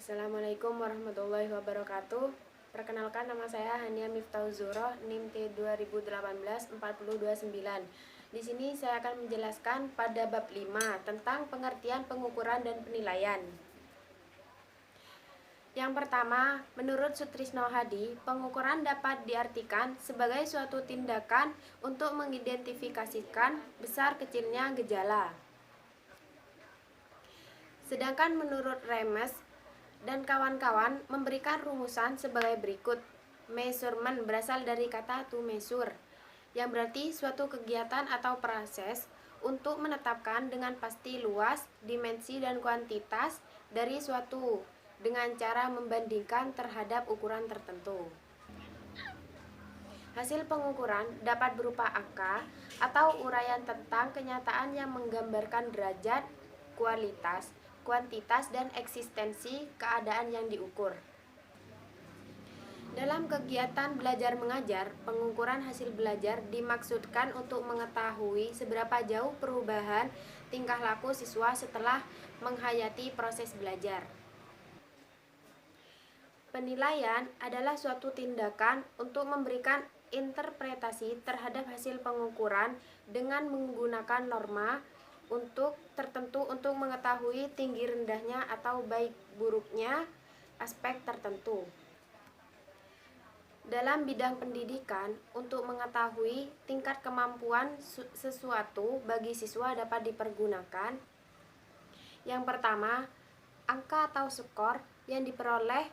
Assalamualaikum warahmatullahi wabarakatuh. Perkenalkan, nama saya Hania Miftahuzuro, NIM T2018-4029. Di sini saya akan menjelaskan pada bab 5 tentang pengertian pengukuran dan penilaian. Yang pertama, menurut Sutrisno Hadi, pengukuran dapat diartikan sebagai suatu tindakan untuk mengidentifikasikan besar kecilnya gejala. Sedangkan menurut Remes dan kawan-kawan memberikan rumusan sebagai berikut. Measurement berasal dari kata to measure, yang berarti suatu kegiatan atau proses untuk menetapkan dengan pasti luas, dimensi, dan kuantitas dari suatu dengan cara membandingkan terhadap ukuran tertentu. Hasil pengukuran dapat berupa angka atau uraian tentang kenyataan yang menggambarkan derajat, kualitas, kuantitas, dan eksistensi keadaan yang diukur. Dalam kegiatan belajar mengajar, pengukuran hasil belajar dimaksudkan untuk mengetahui seberapa jauh perubahan tingkah laku siswa setelah menghayati proses belajar. Penilaian adalah suatu tindakan untuk memberikan interpretasi terhadap hasil pengukuran dengan menggunakan norma tertentu untuk mengetahui tinggi rendahnya atau baik buruknya aspek tertentu. Dalam bidang pendidikan, untuk mengetahui tingkat kemampuan sesuatu bagi siswa dapat dipergunakan: yang pertama, angka atau skor yang diperoleh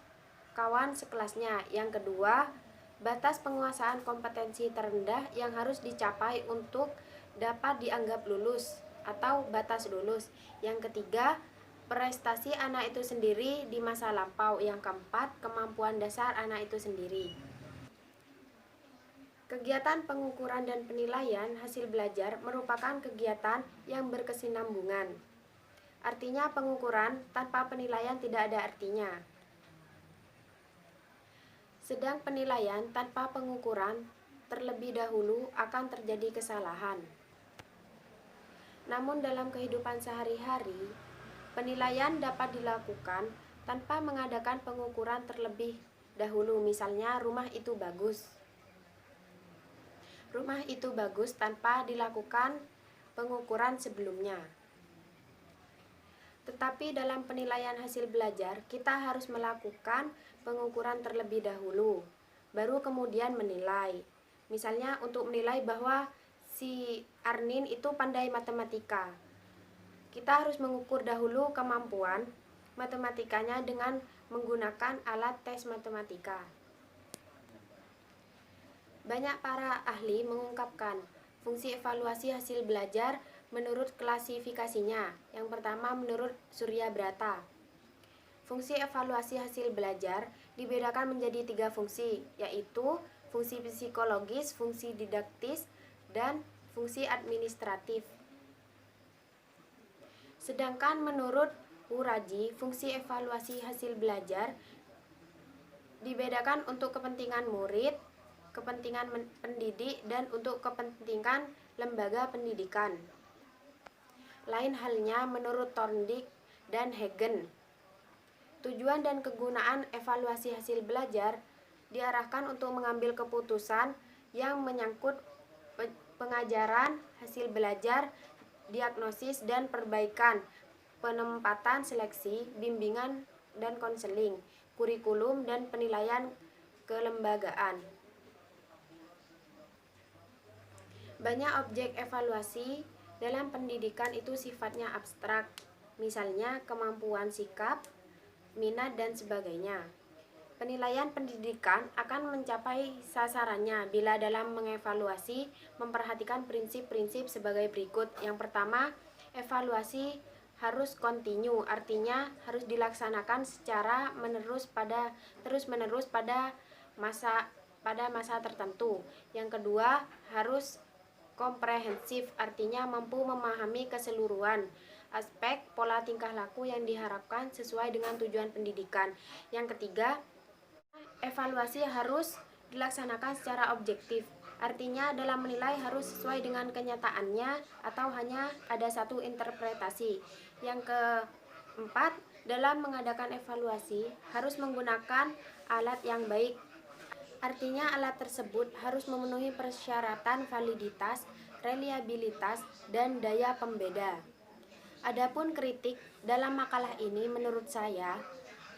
kawan sekelasnya. Yang kedua, batas penguasaan kompetensi terendah yang harus dicapai untuk dapat dianggap lulus atau batas lulus. Yang ketiga, prestasi anak itu sendiri di masa lampau. Yang keempat, kemampuan dasar anak itu sendiri. Kegiatan pengukuran dan penilaian hasil belajar merupakan kegiatan yang berkesinambungan. Artinya, pengukuran tanpa penilaian tidak ada artinya. Sedang penilaian tanpa pengukuran terlebih dahulu akan terjadi kesalahan. Namun dalam kehidupan sehari-hari, penilaian dapat dilakukan tanpa mengadakan pengukuran terlebih dahulu. Misalnya, rumah itu bagus. Rumah itu bagus tanpa dilakukan pengukuran sebelumnya. Tetapi dalam penilaian hasil belajar, kita harus melakukan pengukuran terlebih dahulu, baru kemudian menilai. Misalnya, untuk menilai bahwa si Arnin itu pandai matematika, kita harus mengukur dahulu kemampuan matematikanya dengan menggunakan alat tes matematika. Banyak para ahli mengungkapkan fungsi evaluasi hasil belajar menurut klasifikasinya. Yang pertama, menurut Suryabrata, fungsi evaluasi hasil belajar dibedakan menjadi 3 fungsi, yaitu fungsi psikologis, fungsi didaktis, dan fungsi administratif. Sedangkan menurut Wuraji, fungsi evaluasi hasil belajar dibedakan untuk kepentingan murid, kepentingan pendidik, dan untuk kepentingan lembaga pendidikan. Lain halnya menurut Thorndike dan Hagen. Tujuan dan kegunaan evaluasi hasil belajar diarahkan untuk mengambil keputusan yang menyangkut pengajaran, hasil belajar, diagnosis dan perbaikan, penempatan, seleksi, bimbingan dan konseling, kurikulum, dan penilaian kelembagaan. Banyak objek evaluasi dalam pendidikan itu sifatnya abstrak, misalnya kemampuan sikap, minat, dan sebagainya. Penilaian pendidikan akan mencapai sasarannya bila dalam mengevaluasi memperhatikan prinsip-prinsip sebagai berikut. Yang pertama, evaluasi harus kontinu, artinya harus dilaksanakan secara terus-menerus pada masa tertentu. Yang kedua, harus komprehensif, artinya mampu memahami keseluruhan aspek pola tingkah laku yang diharapkan sesuai dengan tujuan pendidikan. Yang ketiga, evaluasi harus dilaksanakan secara objektif, artinya dalam menilai harus sesuai dengan kenyataannya atau hanya ada satu interpretasi. Yang keempat, Dalam mengadakan evaluasi, harus menggunakan alat yang baik. Artinya alat tersebut harus memenuhi persyaratan validitas, reliabilitas, dan daya pembeda. Adapun kritik dalam makalah ini menurut saya,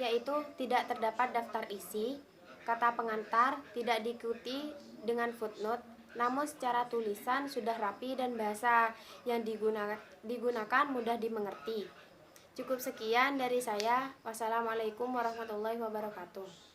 yaitu tidak terdapat daftar isi, kata pengantar tidak diikuti dengan footnote, namun secara tulisan sudah rapi dan bahasa yang digunakan mudah dimengerti. Cukup sekian dari saya. Wassalamualaikum warahmatullahi wabarakatuh.